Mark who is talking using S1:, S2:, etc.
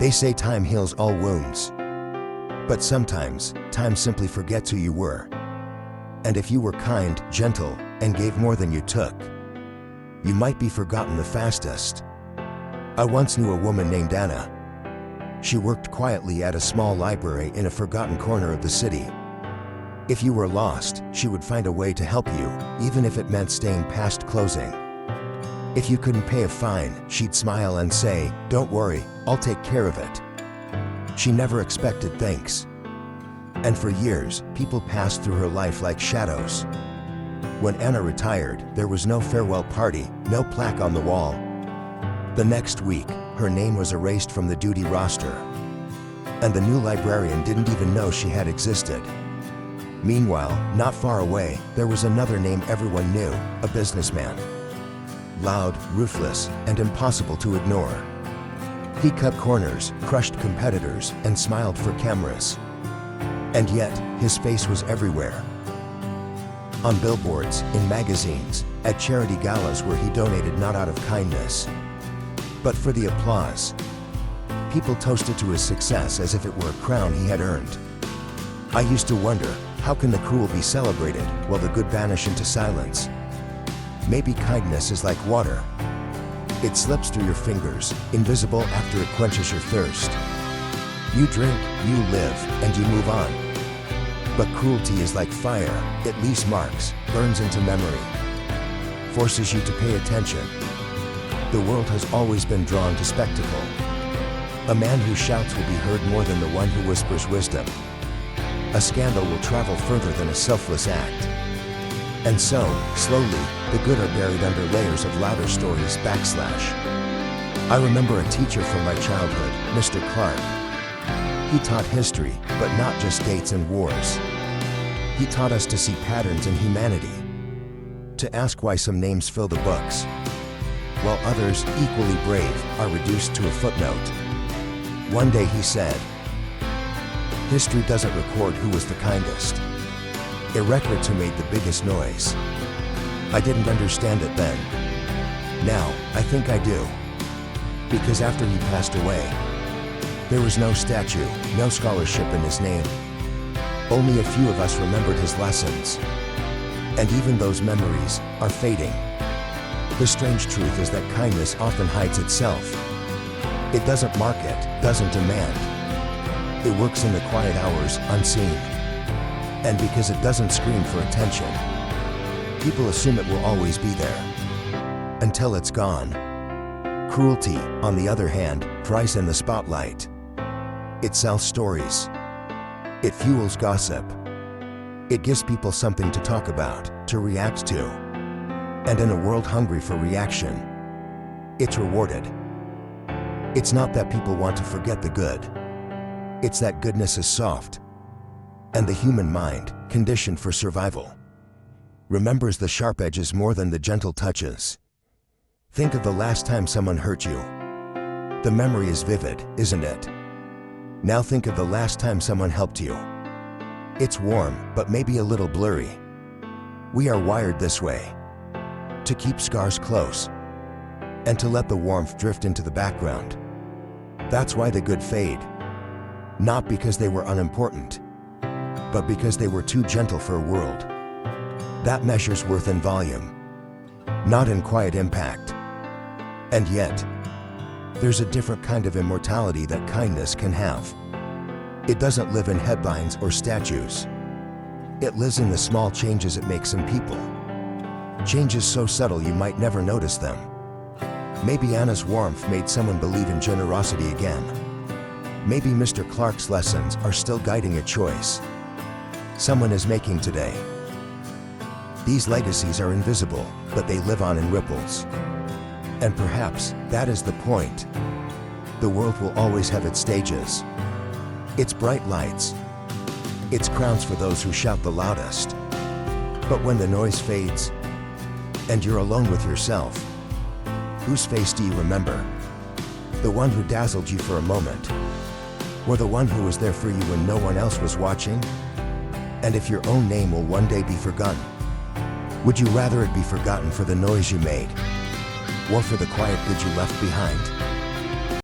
S1: They say time heals all wounds. But sometimes, time simply forgets who you were. And if you were kind, gentle, and gave more than you took, you might be forgotten the fastest. I once knew a woman named Anna. She worked quietly at a small library in a forgotten corner of the city. If you were lost, she would find a way to help you, even if it meant staying past closing. If you couldn't pay a fine, she'd smile and say, "Don't worry, I'll take care of it." She never expected thanks. And for years, people passed through her life like shadows. When Anna retired, there was no farewell party, no plaque on the wall. The next week, her name was erased from the duty roster. And the new librarian didn't even know she had existed. Meanwhile, not far away, there was another name everyone knew, a businessman. Loud, ruthless, and impossible to ignore. He cut corners, crushed competitors, and smiled for cameras. And yet, his face was everywhere. On billboards, in magazines, at charity galas where he donated not out of kindness, but for the applause. People toasted to his success as if it were a crown he had earned. I used to wonder, how can the cruel be celebrated while the good vanish into silence? Maybe kindness is like water. It slips through your fingers, invisible after it quenches your thirst. You drink, you live, and you move on. But cruelty is like fire. It leaves marks, burns into memory, forces you to pay attention. The world has always been drawn to spectacle. A man who shouts will be heard more than the one who whispers wisdom. A scandal will travel further than a selfless act. And so, slowly, the good are buried under layers of louder stories. I remember a teacher from my childhood, Mr. Clark. He taught history, but not just dates and wars. He taught us to see patterns in humanity, to ask why some names fill the books, while others, equally brave, are reduced to a footnote. One day he said, "History doesn't record who was the kindest. It records who made the biggest noise." I didn't understand it then. Now, I think I do. Because after he passed away, there was no statue, no scholarship in his name. Only a few of us remembered his lessons. And even those memories are fading. The strange truth is that kindness often hides itself. It doesn't market, doesn't demand. It works in the quiet hours, unseen. And because it doesn't scream for attention, people assume it will always be there. Until it's gone. Cruelty, on the other hand, thrives in the spotlight. It sells stories. It fuels gossip. It gives people something to talk about, to react to. And in a world hungry for reaction, it's rewarded. It's not that people want to forget the good. It's that goodness is soft. And the human mind, conditioned for survival, remembers the sharp edges more than the gentle touches. Think of the last time someone hurt you. The memory is vivid, isn't it? Now think of the last time someone helped you. It's warm, but maybe a little blurry. We are wired this way. To keep scars close. And to let the warmth drift into the background. That's why the good fade. Not because they were unimportant, but because they were too gentle for a world that measures worth in volume, not in quiet impact. And yet, there's a different kind of immortality that kindness can have. It doesn't live in headlines or statues. It lives in the small changes it makes in people. Changes so subtle you might never notice them. Maybe Anna's warmth made someone believe in generosity again. Maybe Mr. Clark's lessons are still guiding a choice someone is making today. These legacies are invisible, but they live on in ripples. And perhaps that is the point. The world will always have its stages, its bright lights, its crowns for those who shout the loudest. But when the noise fades, and you're alone with yourself, whose face do you remember? The one who dazzled you for a moment? Or the one who was there for you when no one else was watching? And if your own name will one day be forgotten, would you rather it be forgotten for the noise you made, or for the quiet good you left behind?